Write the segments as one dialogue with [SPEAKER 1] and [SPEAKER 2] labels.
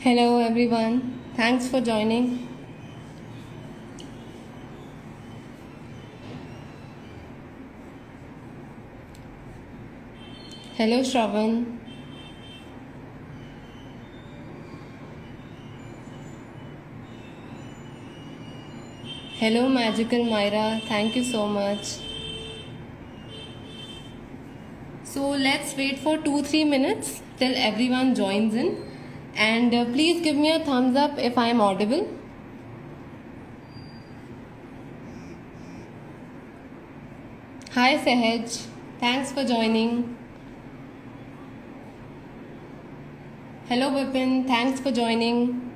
[SPEAKER 1] Hello everyone, thanks for joining. Hello Shravan. Hello Magical Myra, thank you so much. So let's wait for 2-3 minutes till everyone joins in, and please give me a thumbs up if I am audible. Hi Sehaj, thanks for joining. Hello Vipin, thanks for joining.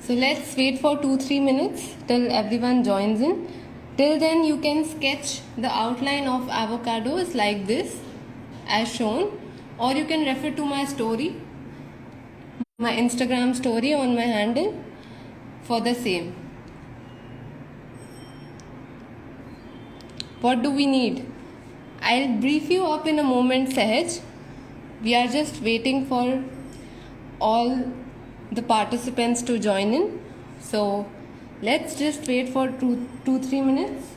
[SPEAKER 1] So let's wait for 2-3 minutes till everyone joins in. Till then, you can sketch the outline of avocados like this as shown, or you can refer to my story, my Instagram story on my handle for the same. What do we need? I'll brief you up in a moment, Sahaj. We are just waiting for all the participants to join in. So let's just wait for 2-3 minutes.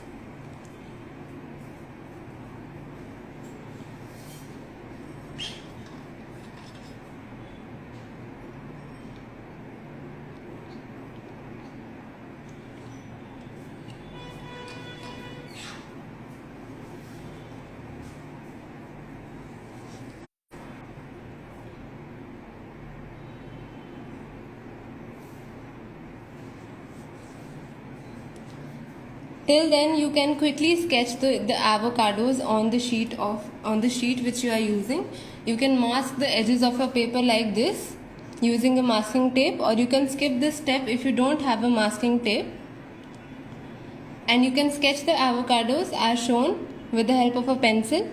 [SPEAKER 1] Till then, you can quickly sketch the avocados on the sheet which you are using. You can mask the edges of your paper like this using a masking tape, or you can skip this step if you don't have a masking tape. And you can sketch the avocados as shown with the help of a pencil.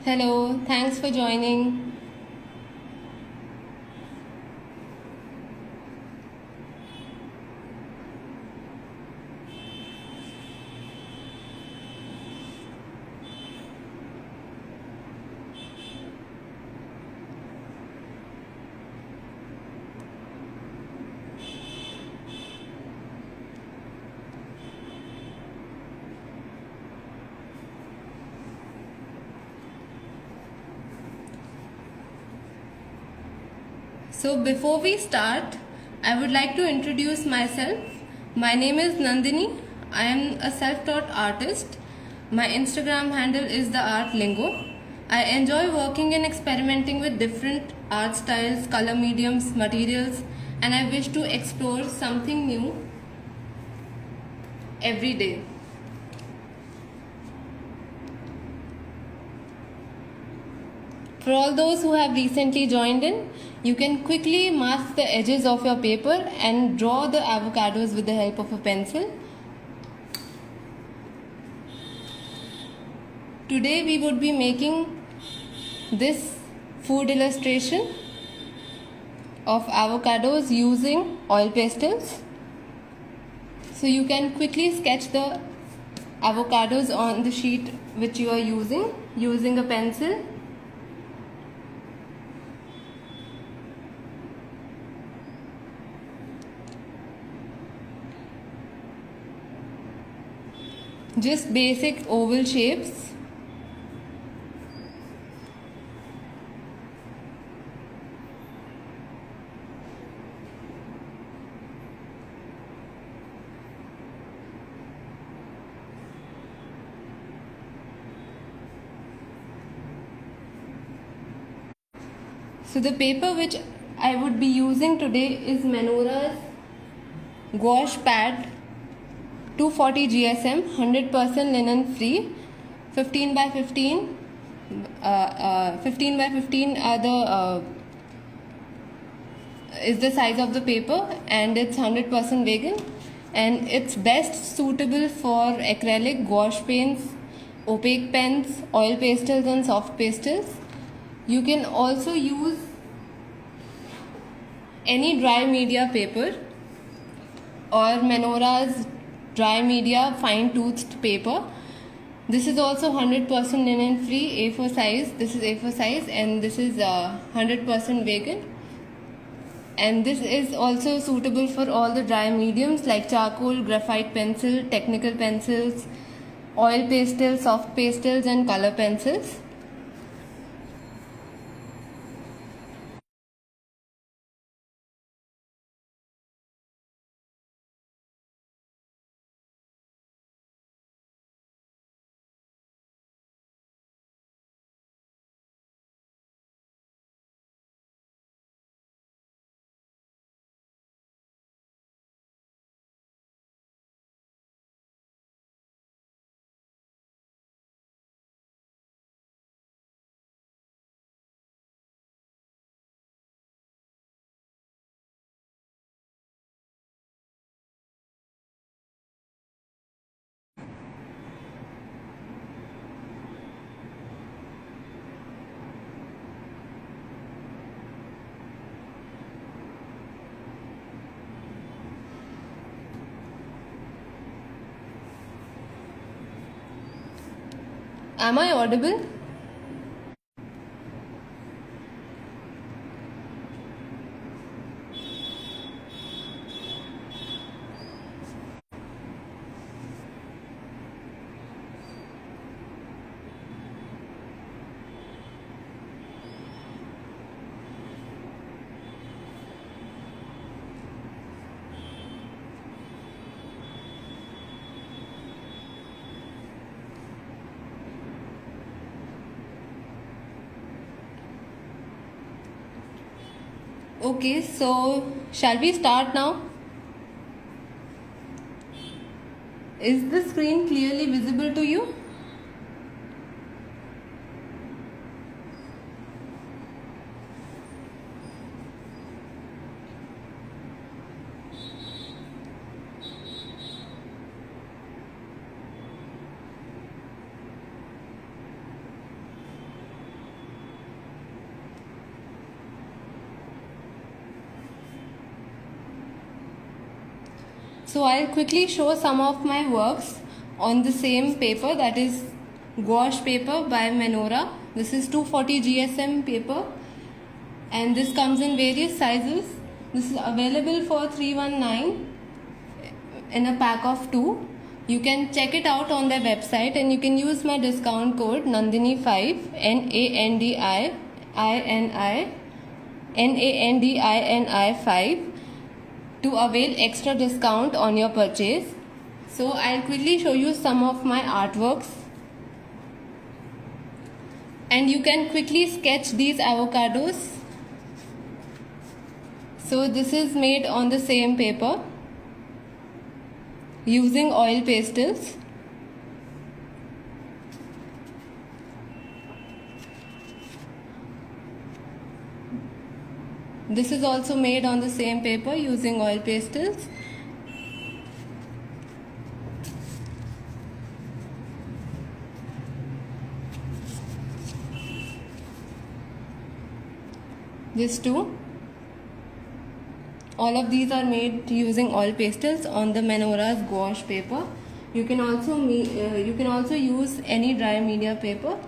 [SPEAKER 1] Hello, thanks for joining. So before we start, I would like to introduce myself. My name is Nandini. I am a self-taught artist. My Instagram handle is the Art Lingo. I enjoy working and experimenting with different art styles, color mediums, materials, and I wish to explore something new every day. For all those who have recently joined in, you can quickly mask the edges of your paper and draw the avocados with the help of a pencil. Today we would be making this food illustration of avocados using oil pastels. So you can quickly sketch the avocados on the sheet which you are using a pencil. Just basic oval shapes. So the paper which I would be using today is Manora's Gouache Pad 240 GSM, 100% linen free, 15 by 15. 15 by 15 are the is the size of the paper, and it's 100% vegan, and it's best suitable for acrylic, gouache paints, opaque pens, oil pastels and soft pastels. You can also use any dry media paper or Manora's dry media fine toothed paper. This is also 100% linen free, A4 size. This is A4 size, and this is 100% vegan. And this is also suitable for all the dry mediums like charcoal, graphite pencil, technical pencils, oil pastels, soft pastels and color pencils. Am I audible? Okay, so shall we start now? Is the screen clearly visible to you? So I'll quickly show some of my works on the same paper, that is gouache paper by Manora. This is 240 GSM paper, and this comes in various sizes. This is available for 319 in a pack of 2. You can check it out on their website, and you can use my discount code Nandini5 NANDINI 5 to avail extra discount on your purchase. So I'll quickly show you some of my artworks, and you can quickly sketch these avocados. So this is made on the same paper using oil pastels. This is also made on the same paper using oil pastels. This too. All of these are made using oil pastels on the Manora's gouache paper. You can also use any dry media paper.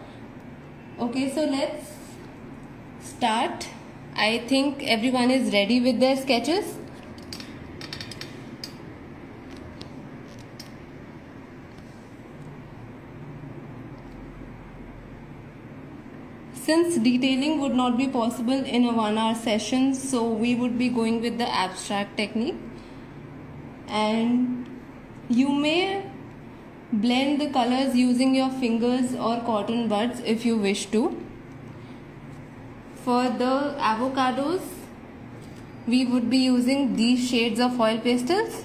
[SPEAKER 1] Okay, so let's start. I think everyone is ready with their sketches. Since detailing would not be possible in a 1-hour session, so we would be going with the abstract technique. And you may blend the colors using your fingers or cotton buds if you wish to. For the avocados, we would be using these shades of oil pastels.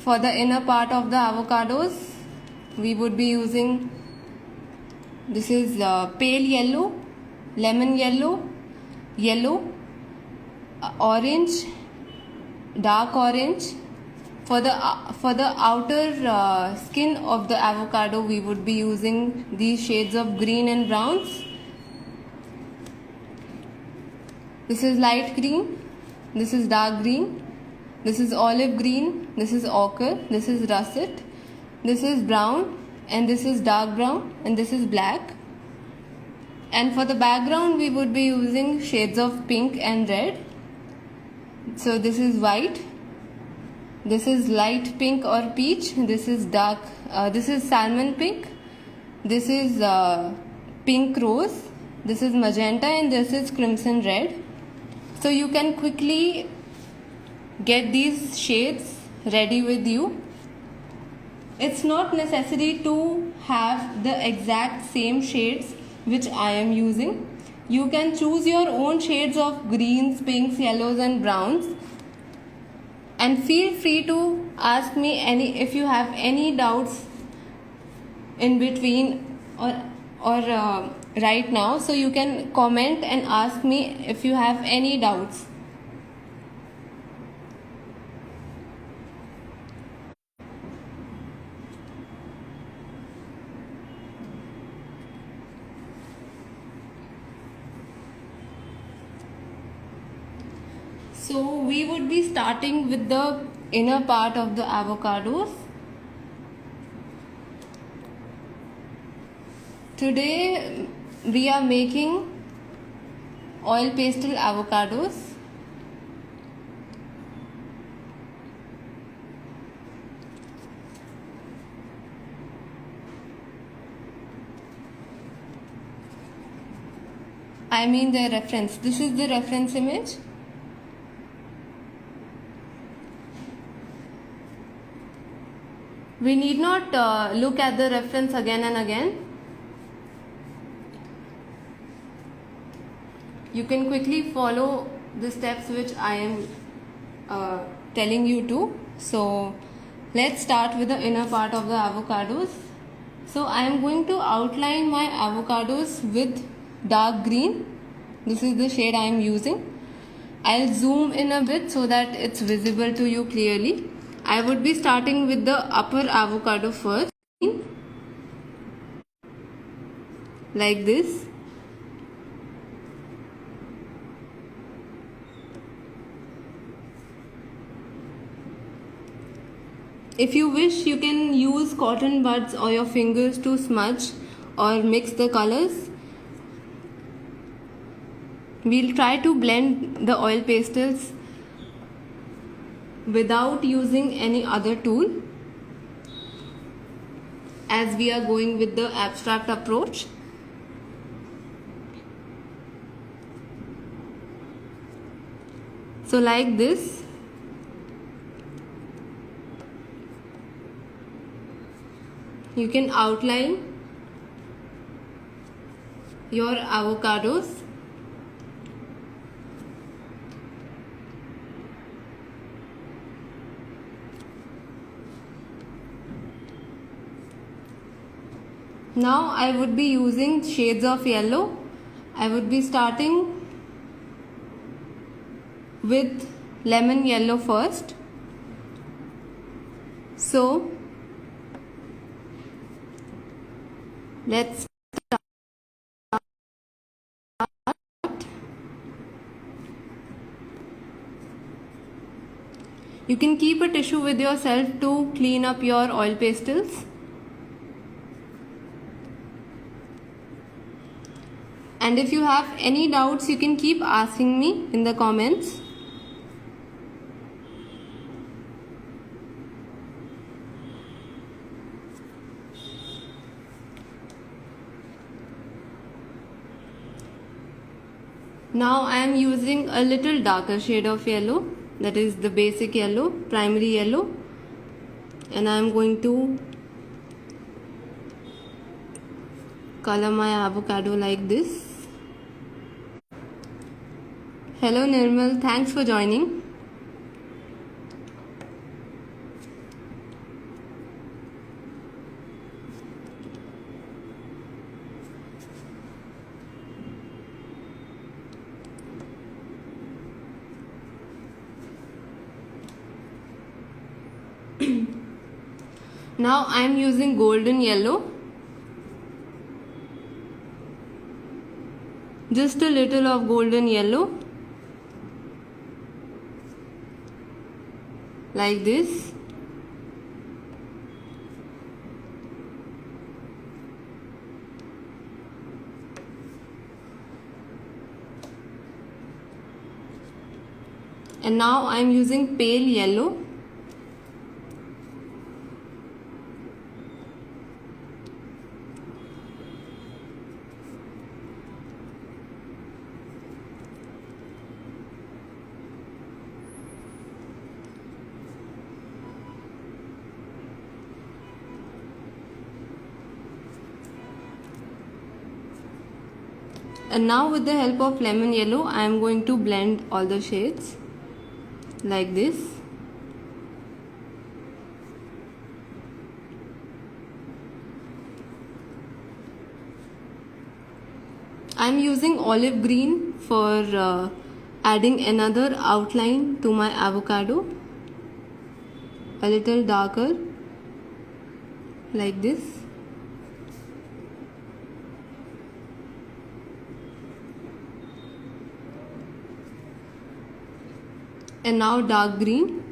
[SPEAKER 1] For the inner part of the avocados, we would be using, this is pale yellow, lemon yellow, yellow, orange, dark orange. For the outer skin of the avocado, we would be using these shades of green and browns. This is light green, this is dark green, this is olive green, this is ochre, this is russet, this is brown, and this is dark brown, and this is black. And for the background, we would be using shades of pink and red. So this is white, this is light pink or peach, this is dark, this is salmon pink, this is pink rose, this is magenta, and this is crimson red. So you can quickly get these shades ready with you. It's not necessary to have the exact same shades which I am using. You can choose your own shades of greens, pinks, yellows and browns. And feel free to ask me if you have any doubts in between or right now. So you can comment and ask me if you have any doubts. So we would be starting with the inner part of the avocados. Today we are making oil pastel avocados. I mean the reference. This is the reference image. We need not look at the reference again and again. You can quickly follow the steps which I am telling you to. So let's start with the inner part of the avocados. So I am going to outline my avocados with dark green. This is the shade I am using. I'll zoom in a bit so that it's visible to you clearly. I would be starting with the upper avocado first, like this. If you wish, you can use cotton buds or your fingers to smudge or mix the colors. We'll try to blend the oil pastels without using any other tool, as we are going with the abstract approach. So like this. You can outline your avocados. Now I would be using shades of yellow. I would be starting with lemon yellow first. So let's start. You can keep a tissue with yourself to clean up your oil pastels. And if you have any doubts, you can keep asking me in the comments. Now I am using a little darker shade of yellow, that is the basic yellow, primary yellow, and I am going to color my avocado like this. Hello Nirmal, thanks for joining. Now I am using golden yellow. Just a little of golden yellow. Like this. And now I am using pale yellow. And now with the help of lemon yellow, I am going to blend all the shades like this. I am using olive green for adding another outline to my avocado. A little darker like this. And now dark green.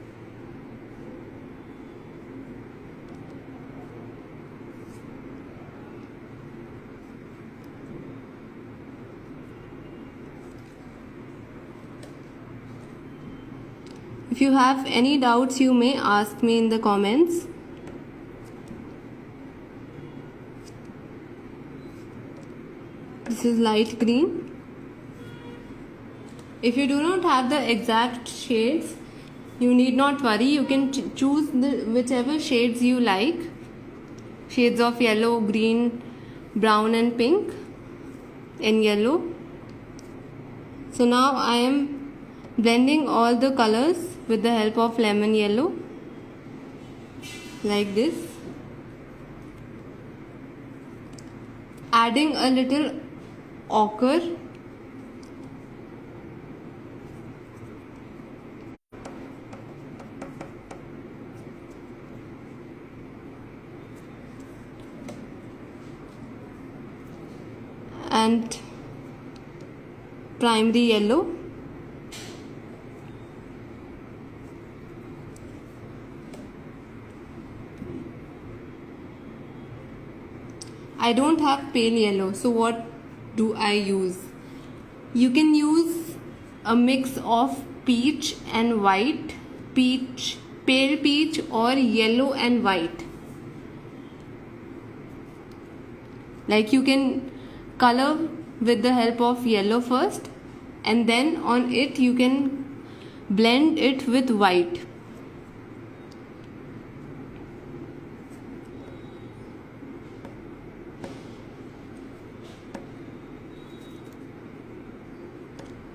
[SPEAKER 1] If you have any doubts, you may ask me in the comments. This is light green. If you do not have the exact shades, you need not worry. You can choose whichever shades you like. Shades of yellow, green, brown and pink and yellow. So now I am blending all the colors with the help of lemon yellow. Like this. Adding a little ochre. And primary yellow. I don't have pale yellow, so what do I use? You can use a mix of peach and white, peach, pale peach or yellow and white. Like you can color with the help of yellow first and then on it you can blend it with white.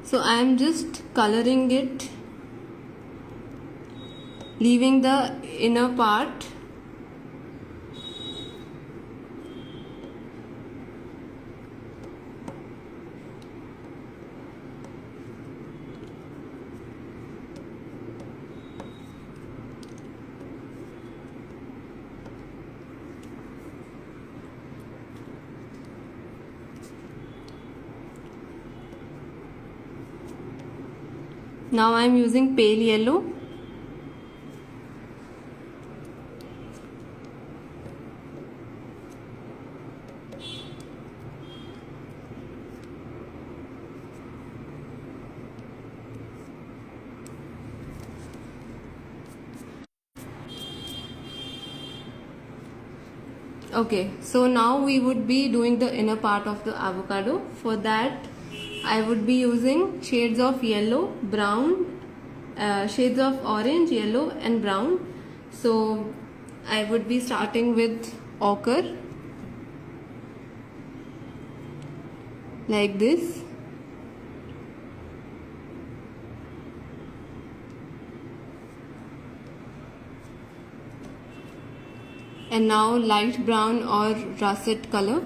[SPEAKER 1] So I am just coloring it, leaving the inner part. Now I am using pale yellow. Okay, so now we would be doing the inner part of the avocado. For that, I would be using shades of yellow, brown, shades of orange, yellow and brown. So I would be starting with ochre like this. And now light brown or russet color.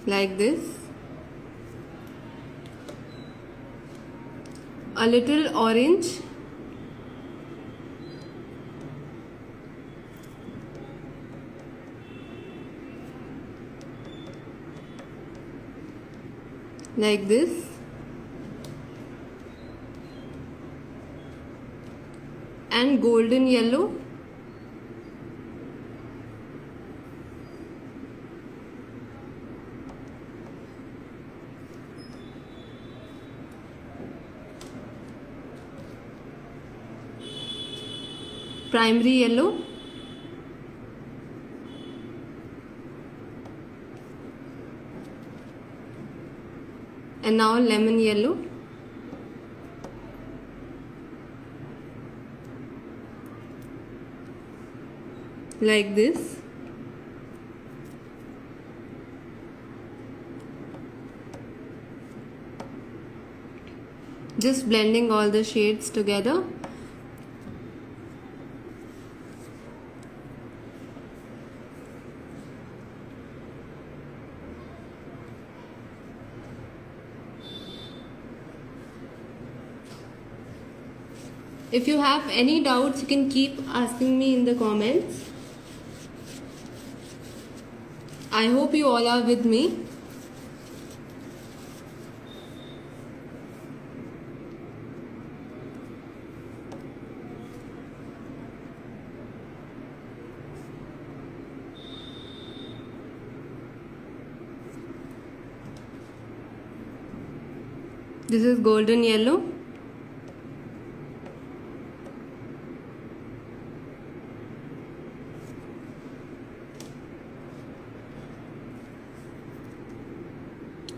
[SPEAKER 1] like this. A little orange, like this. And golden yellow. Primary yellow. And now lemon yellow. Like this. Just blending all the shades together. If you have any doubts, you can keep asking me in the comments. I hope you all are with me. This is golden yellow.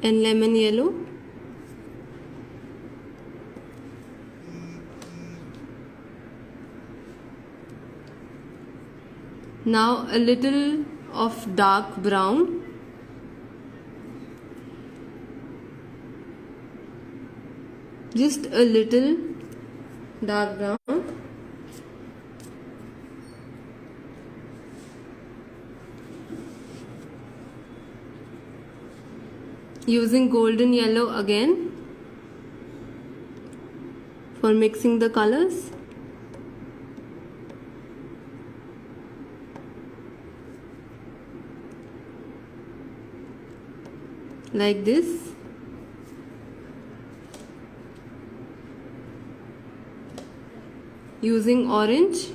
[SPEAKER 1] And lemon yellow. Now a little of dark brown. Just a little dark brown. Using golden yellow again for mixing the colors. Like this. Using orange.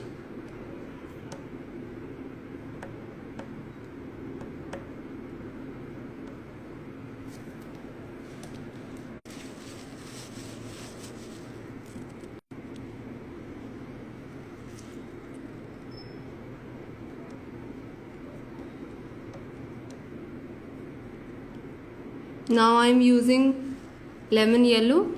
[SPEAKER 1] Now I am using lemon yellow.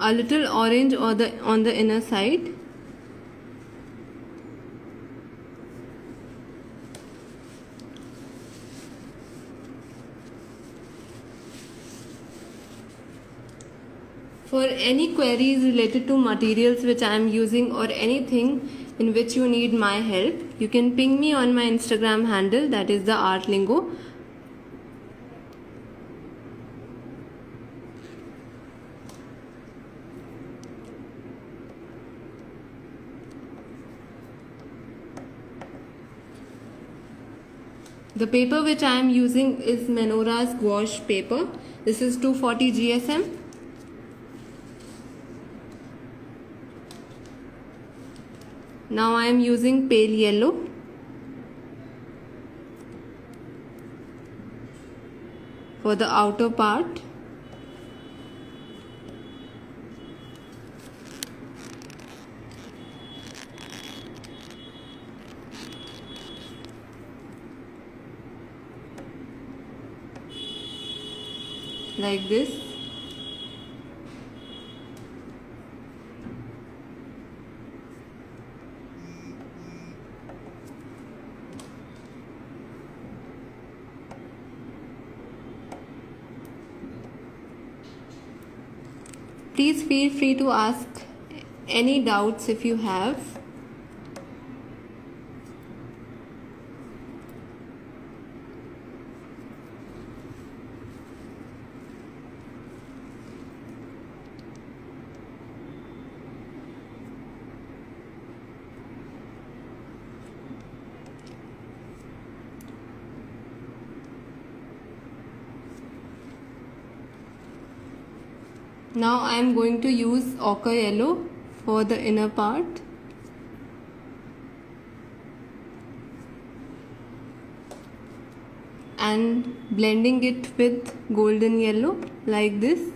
[SPEAKER 1] A little orange on the inner side. For any queries related to materials which I am using or anything in which you need my help, you can ping me on my Instagram handle, that is the Art Lingo. The paper which I am using is Menora's gouache paper. This is 240 GSM. Now I am using pale yellow. For the outer part. Like this. Please feel free to ask any doubts if you have. Now I am going to use ochre yellow for the inner part. And blending it with golden yellow like this.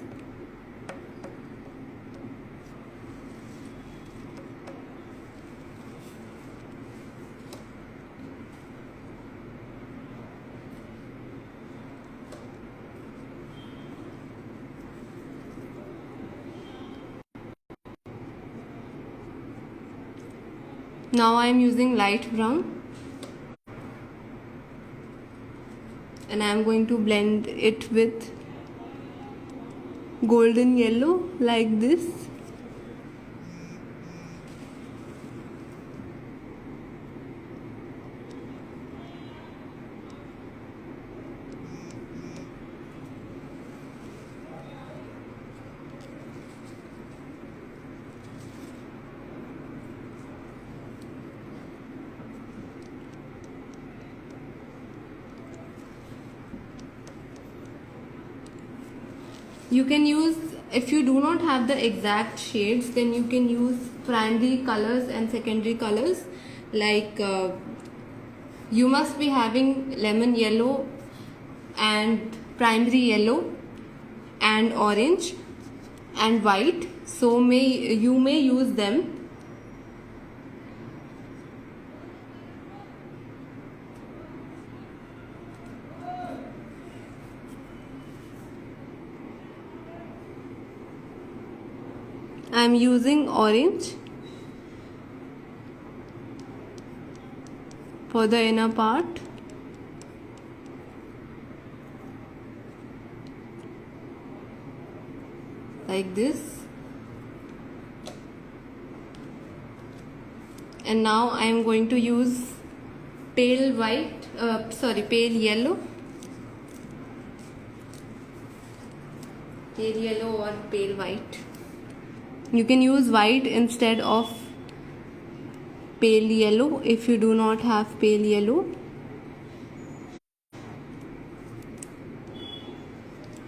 [SPEAKER 1] Now I am using light brown and I am going to blend it with golden yellow like this. You can use, if you do not have the exact shades, then you can use primary colors and secondary colors. Like you must be having lemon yellow and primary yellow and orange and white, so you may use them. I am using orange for the inner part. Like this. And now I am going to use pale yellow. Pale yellow or pale white. You can use white instead of pale yellow if you do not have pale yellow.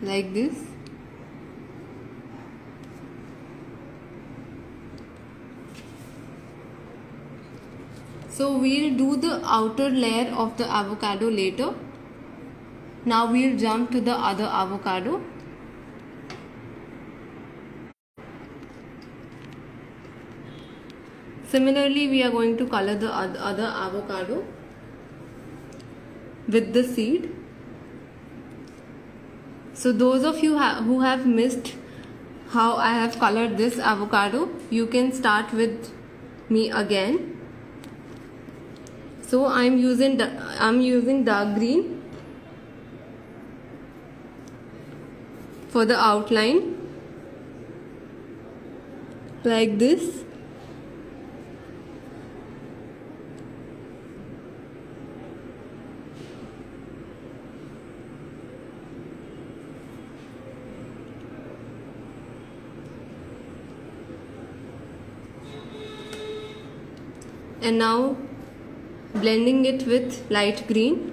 [SPEAKER 1] Like this. So we'll do the outer layer of the avocado later. Now we'll jump to the other avocado. Similarly, we are going to color the other avocado with the seed. So those of you who have missed how I have colored this avocado, you can start with me again. So I'm using dark green for the outline, like this. And now blending it with light green.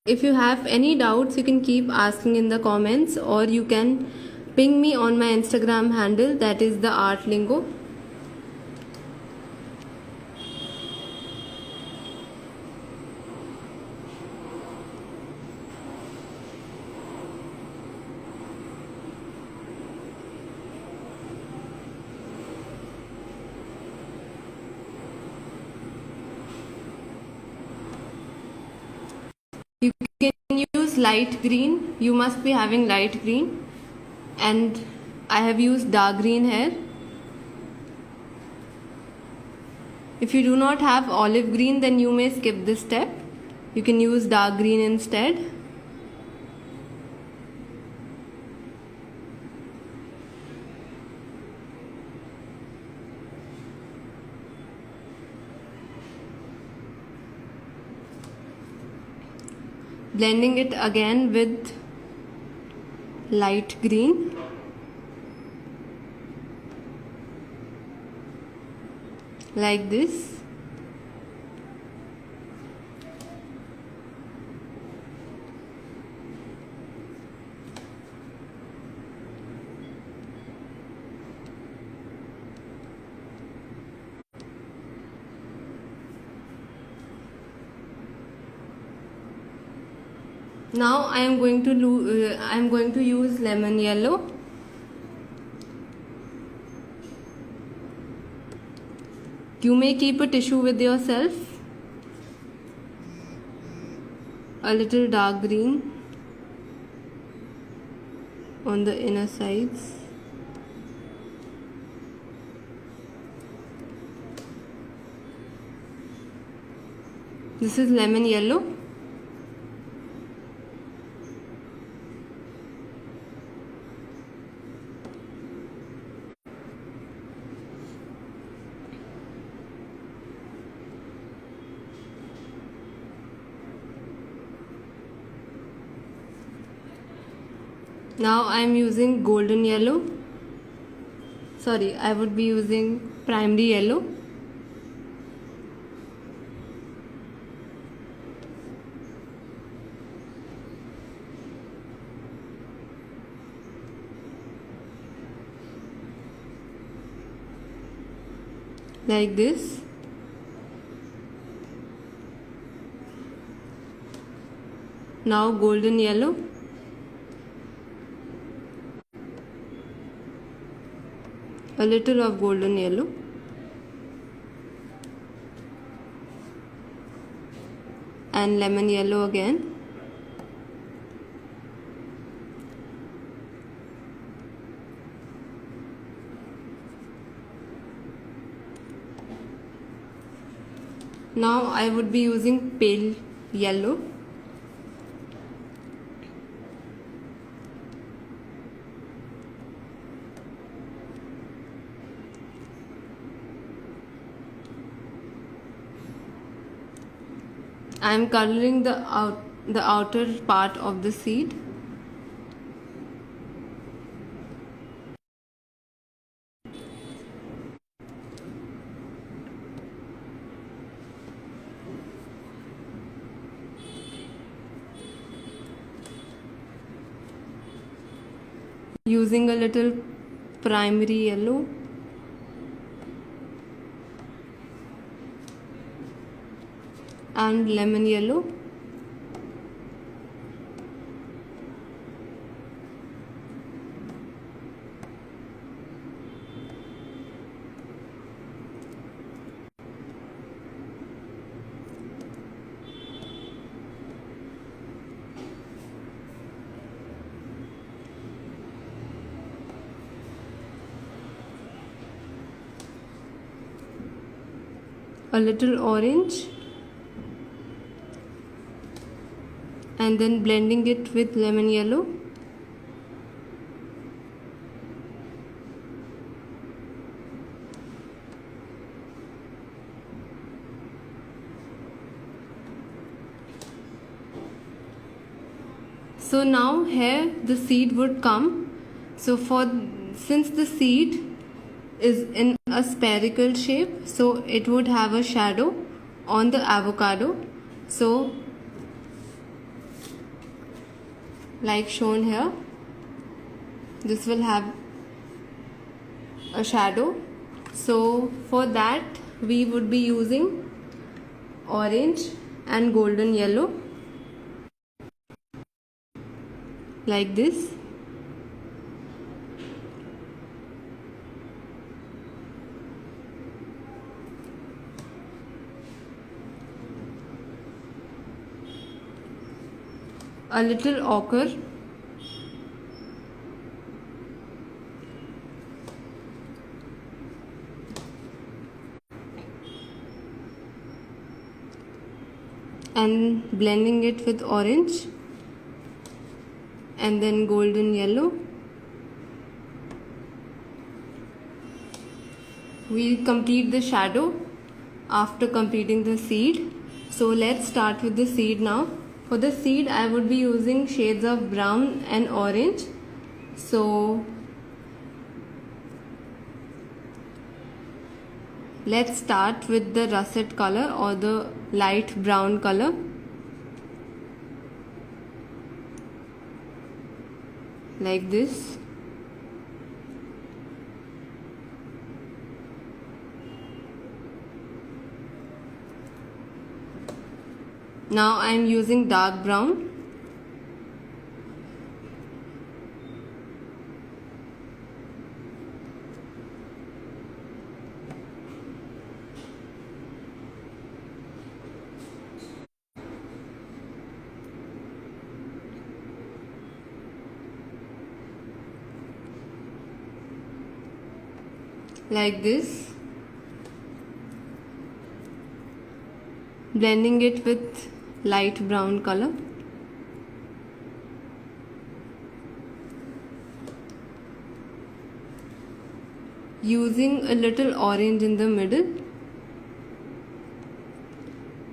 [SPEAKER 1] If you have any doubts, you can keep asking in the comments, or you can ping me on my Instagram handle, that is the Art Lingo. You can use light green. You must be having light green, and I have used dark green here. If you do not have olive green, then you may skip this step. You can use dark green instead. Blending it again with light green. Like this. Now I am going to use lemon yellow. You may keep a tissue with yourself. A little dark green on the inner sides. This is lemon yellow. Now I am using golden yellow. Sorry, I would be using primary yellow. Like this. Now golden yellow. A little of golden yellow. And lemon yellow again. Now I would be using pale yellow. I am coloring the outer part of the seed. Using a little primary yellow. And lemon yellow. A little orange. And then blending it with lemon yellow. So now here the seed would come. So since the seed is in a spherical shape, so it would have a shadow on the avocado. So like shown here, this will have a shadow. So for that we would be using orange and golden yellow, like this. A little ochre. and blending it with orange and then golden yellow. We'll complete the shadow after completing the seed. So let's start with the seed now. For the seed I would be using shades of brown and orange. So let's start with the russet color or the light brown color. Like this. Now I am using dark brown. Like this. Blending it with light brown color. Using a little orange in the middle.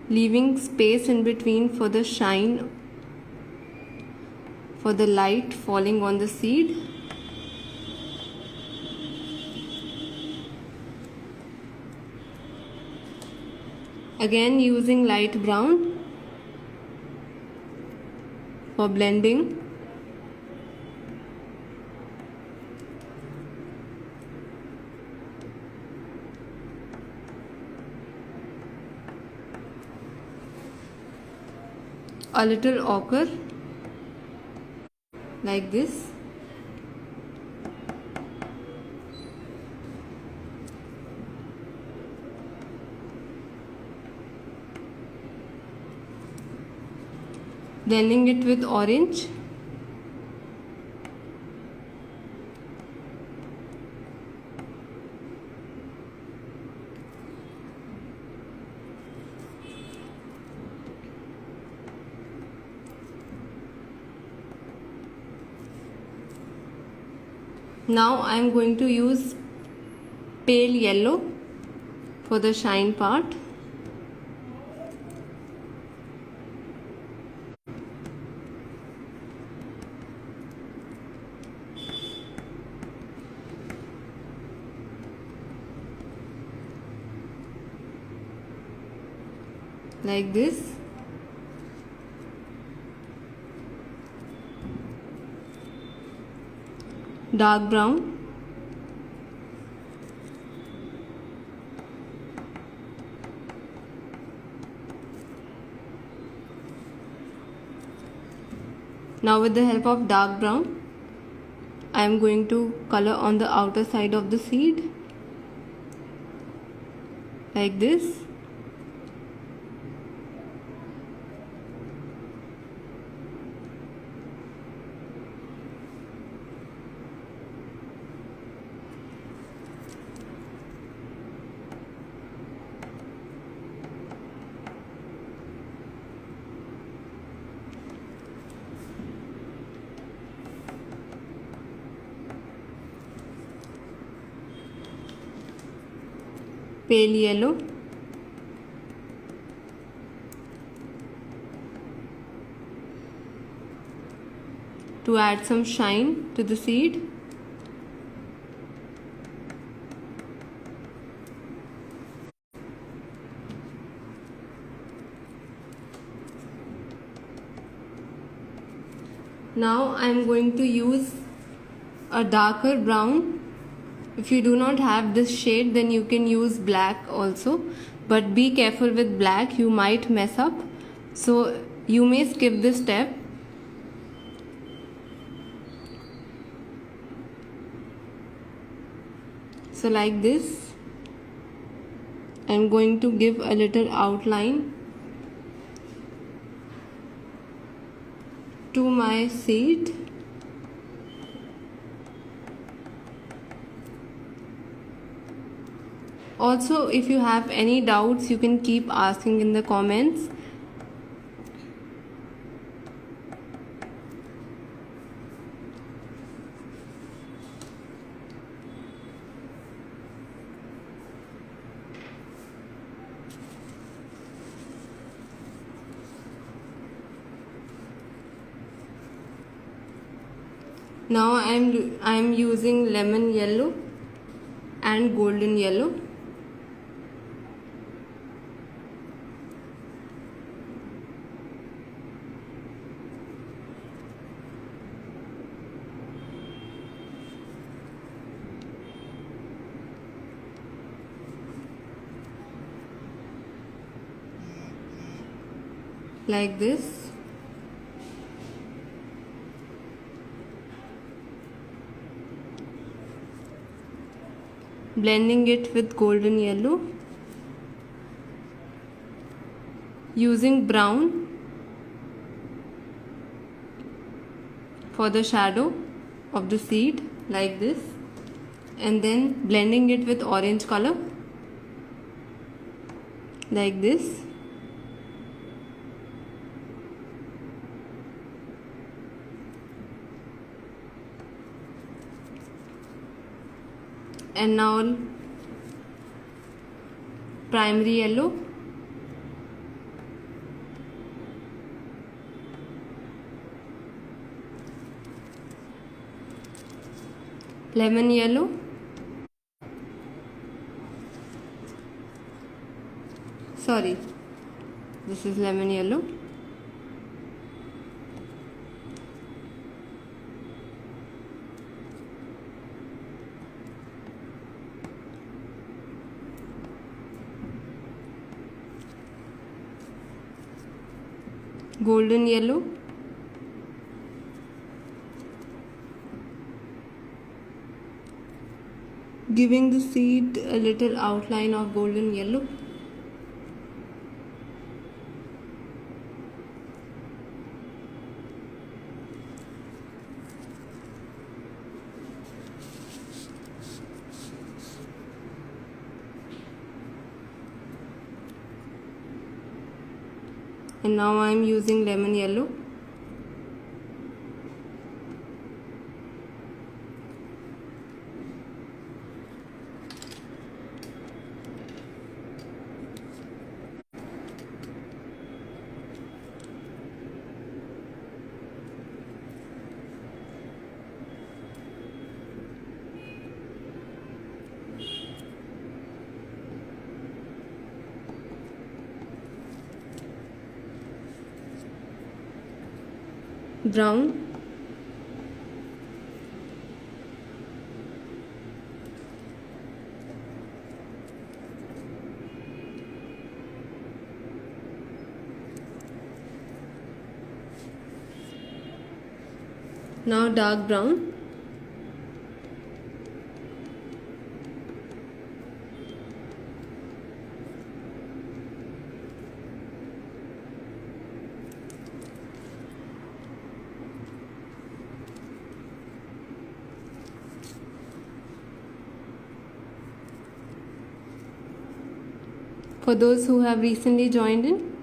[SPEAKER 1] Leaving space in between for the shine, for the light falling on the seed. Again using light brown for blending. A little ochre like this. Blending it with orange. Now I am going to use pale yellow for the shine part. Like this. Dark brown. Now with the help of dark brown, I am going to color on the outer side of the seed. Like this. Pale yellow. To add some shine to the seed. Now I am going to use a darker brown. If you do not have this shade, then you can use black also, but be careful with black, you might mess up, so you may skip this step. So like this, I'm going to give a little outline to my seed. Also, if you have any doubts, you can keep asking in the comments. Now I'm using lemon yellow and golden yellow. Like this. Blending it with golden yellow. Using brown for the shadow of the seed, like this, and then blending it with orange color, like this. And now primary yellow, lemon yellow, sorry, this is lemon yellow, golden yellow, giving the seed a little outline of golden yellow. And now I am using lemon yellow. Brown, now dark brown, for those who have recently joined in,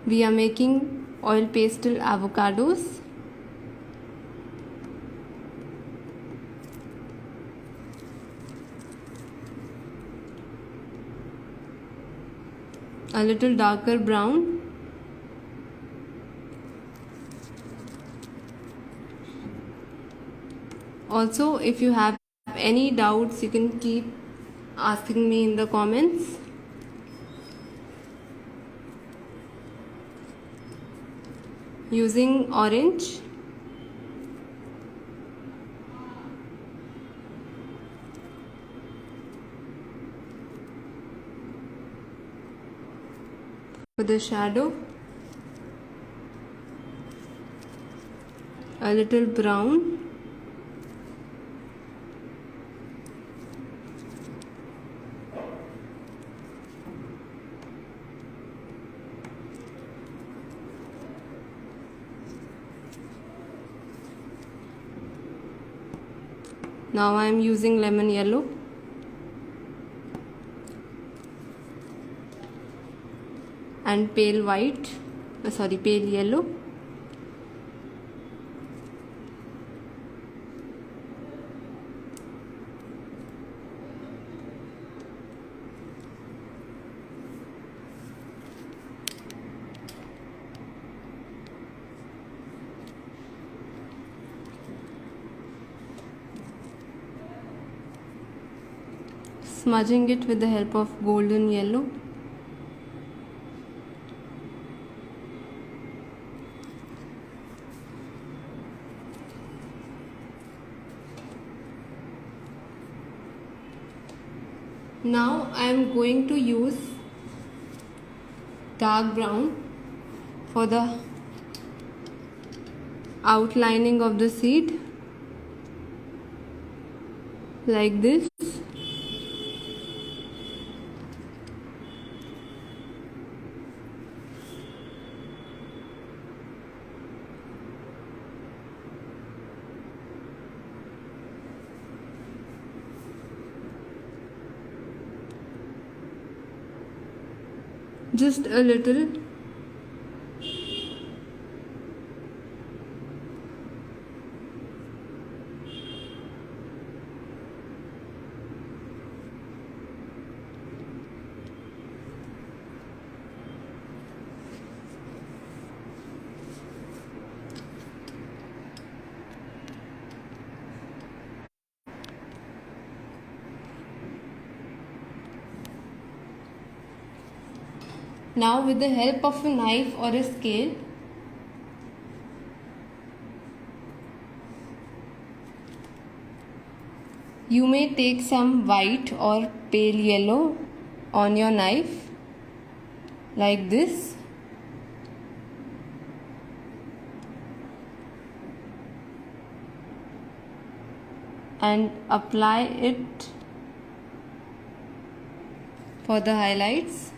[SPEAKER 1] we are making oil pastel avocados. A little darker brown, also if you have any doubts you can keep asking me in the comments. Using orange, for the shadow, a little brown, now I am using lemon yellow, and pale white, pale yellow. smudging it with the help of golden yellow. Now I am going to use dark brown for the outlining of the seed, like this. Just a little. Now with the help of a knife or a scale, you may take some white or pale yellow on your knife, like this. And apply it for the highlights.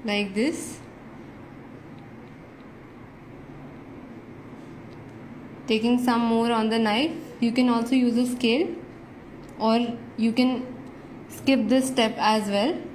[SPEAKER 1] Like this. Taking some more on the knife. You can also use a scale, or you can skip this step as well.